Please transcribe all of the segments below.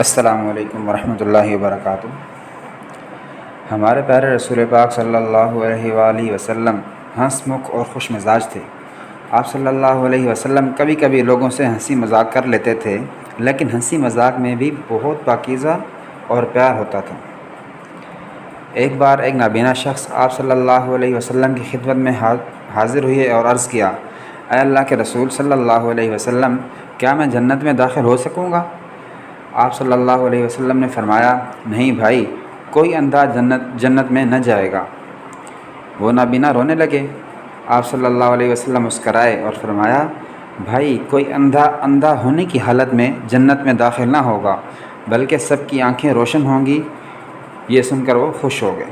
السلام علیکم ورحمۃ اللہ وبرکاتہ۔ ہمارے پیارے رسول پاک صلی اللہ علیہ وآلہ وسلم ہنس مکھ اور خوش مزاج تھے۔ آپ صلی اللہ علیہ وسلم کبھی کبھی لوگوں سے ہنسی مذاق کر لیتے تھے، لیکن ہنسی مذاق میں بھی بہت پاکیزہ اور پیار ہوتا تھا۔ ایک بار ایک نابینا شخص آپ صلی اللہ علیہ وسلم کی خدمت میں حاضر ہوئے اور عرض کیا، اے اللہ کے رسول صلی اللہ علیہ وسلم، کیا میں جنت میں داخل ہو سکوں گا؟ آپ صلی اللہ علیہ وسلم نے فرمایا، نہیں بھائی، کوئی اندھا جنت میں نہ جائے گا۔ وہ نابینا رونے لگے۔ آپ صلی اللہ علیہ وسلم مسکرائے اور فرمایا، بھائی، کوئی اندھا ہونے کی حالت میں جنت میں داخل نہ ہوگا، بلکہ سب کی آنکھیں روشن ہوں گی۔ یہ سن کر وہ خوش ہو گئے۔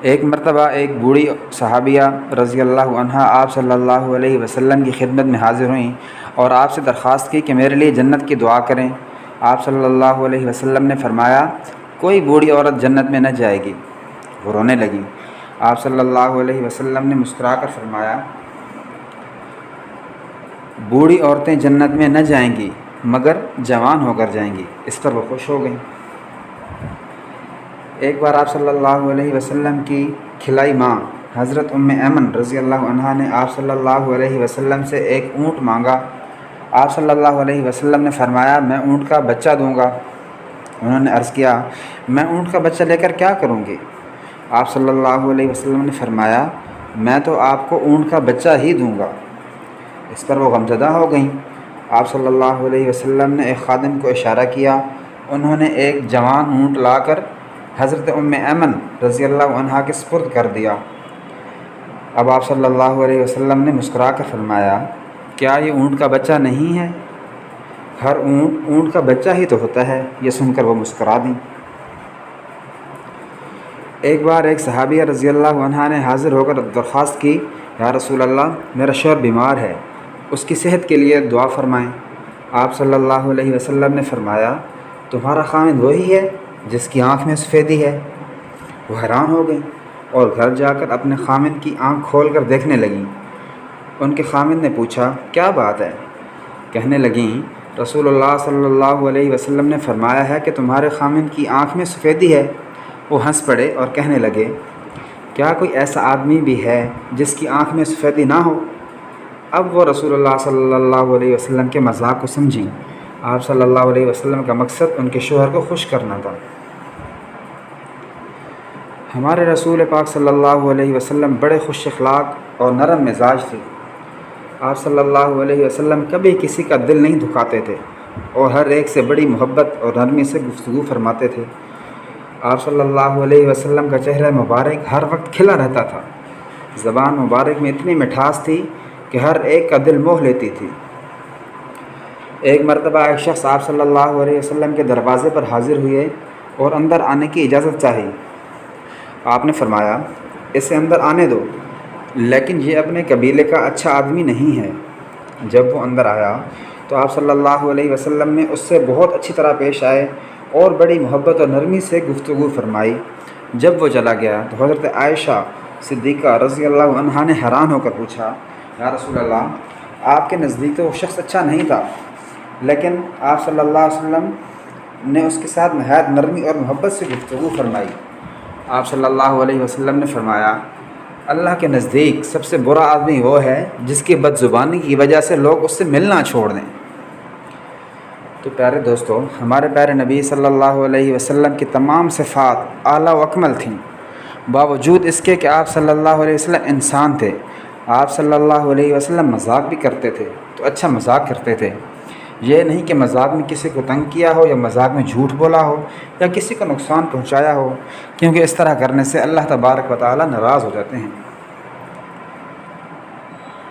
ایک مرتبہ ایک بوڑھی صحابیہ رضی اللہ عنہا آپ صلی اللہ علیہ وسلم کی خدمت میں حاضر ہوئیں اور آپ سے درخواست کی کہ میرے لیے جنت کی دعا کریں۔ آپ صلی اللہ علیہ وسلم نے فرمایا، کوئی بوڑھی عورت جنت میں نہ جائے گی۔ وہ رونے لگی۔ آپ صلی اللہ علیہ وسلم نے مسکرا کر فرمایا، بوڑھی عورتیں جنت میں نہ جائیں گی مگر جوان ہو کر جائیں گی۔ اس پر وہ خوش ہو گئیں۔ ایک بار آپ صلی اللہ علیہ وسلم کی کھلائی ماں حضرت ایمن رضی اللہ عنہا نے آپ صلی اللہ علیہ وسلم سے ایک اونٹ مانگا۔ آپ صلی اللہ علیہ وسلم نے فرمایا، میں اونٹ کا بچہ دوں گا۔ انہوں نے عرض کیا، میں اونٹ کا بچہ لے کر کیا کروں گی؟ آپ صلی اللہ علیہ وسلم نے فرمایا، میں تو آپ کو اونٹ کا بچہ ہی دوں گا۔ اس پر وہ غمزدہ ہو گئیں۔ آپ صلی اللہ علیہ وسلم نے ایک خادم کو اشارہ کیا۔ انہوں نے ایک جوان اونٹ لا کر حضرت ایمن رضی اللہ عنہا کے سپرد کر دیا۔ اب آپ صلی اللہ علیہ وسلم نے مسکرا کر فرمایا، کیا یہ اونٹ کا بچہ نہیں ہے؟ ہر اونٹ کا بچہ ہی تو ہوتا ہے۔ یہ سن کر وہ مسکرا دیں۔ ایک بار ایک صحابیہ رضی اللہ عنہا نے حاضر ہو کر درخواست کی، یا رسول اللہ، میرا شوہر بیمار ہے، اس کی صحت کے لیے دعا فرمائیں۔ آپ صلی اللہ علیہ وسلم نے فرمایا، تمہارا خاوند وہی ہے جس کی آنکھ میں سفیدی ہے؟ وہ حیران ہو گئیں اور گھر جا کر اپنے خاوند کی آنکھ کھول کر دیکھنے لگیں۔ ان کے خاوند نے پوچھا، کیا بات ہے؟ کہنے لگیں، رسول اللہ صلی اللہ علیہ وسلم نے فرمایا ہے کہ تمہارے خاوند کی آنکھ میں سفیدی ہے۔ وہ ہنس پڑے اور کہنے لگے، کیا کوئی ایسا آدمی بھی ہے جس کی آنکھ میں سفیدی نہ ہو؟ اب وہ رسول اللہ صلی اللہ علیہ وسلم کے مذاق کو سمجھیں۔ آپ صلی اللہ علیہ وسلم کا مقصد ان کے شوہر کو خوش کرنا تھا۔ ہمارے رسول پاک صلی اللہ علیہ وسلم بڑے خوش اخلاق اور نرم مزاج تھے۔ آپ صلی اللہ علیہ وسلم کبھی کسی کا دل نہیں دکھاتے تھے اور ہر ایک سے بڑی محبت اور نرمی سے گفتگو فرماتے تھے۔ آپ صلی اللہ علیہ وسلم کا چہرہ مبارک ہر وقت کھلا رہتا تھا۔ زبان مبارک میں اتنی مٹھاس تھی کہ ہر ایک کا دل موہ لیتی تھی۔ ایک مرتبہ ایک شخص آپ صلی اللہ علیہ وسلم کے دروازے پر حاضر ہوئے اور اندر آنے کی اجازت چاہی۔ آپ نے فرمایا، اسے اندر آنے دو، لیکن یہ اپنے قبیلے کا اچھا آدمی نہیں ہے۔ جب وہ اندر آیا تو آپ صلی اللہ علیہ وسلم نے اس سے بہت اچھی طرح پیش آئے اور بڑی محبت اور نرمی سے گفتگو فرمائی۔ جب وہ چلا گیا تو حضرت عائشہ صدیقہ رضی اللہ عنہا نے حیران ہو کر پوچھا، یا رسول اللہ، آپ کے نزدیک تو وہ شخص اچھا نہیں تھا، لیکن آپ صلی اللہ علیہ وسلم نے اس کے ساتھ نہایت نرمی اور محبت سے گفتگو فرمائی۔ آپ صلی اللہ علیہ وسلم نے فرمایا، اللہ کے نزدیک سب سے برا آدمی وہ ہے جس کی بد زبانی کی وجہ سے لوگ اس سے ملنا چھوڑ دیں۔ تو پیارے دوستو، ہمارے پیارے نبی صلی اللہ علیہ وسلم کی تمام صفات اعلیٰ و اکمل تھیں۔ باوجود اس کے کہ آپ صلی اللہ علیہ وسلم انسان تھے، آپ صلی اللہ علیہ وسلم مذاق بھی کرتے تھے تو اچھا مذاق کرتے تھے۔ یہ نہیں کہ مذاق میں کسی کو تنگ کیا ہو یا مذاق میں جھوٹ بولا ہو یا کسی کو نقصان پہنچایا ہو، کیونکہ اس طرح کرنے سے اللہ تبارک و تعالی ناراض ہو جاتے ہیں۔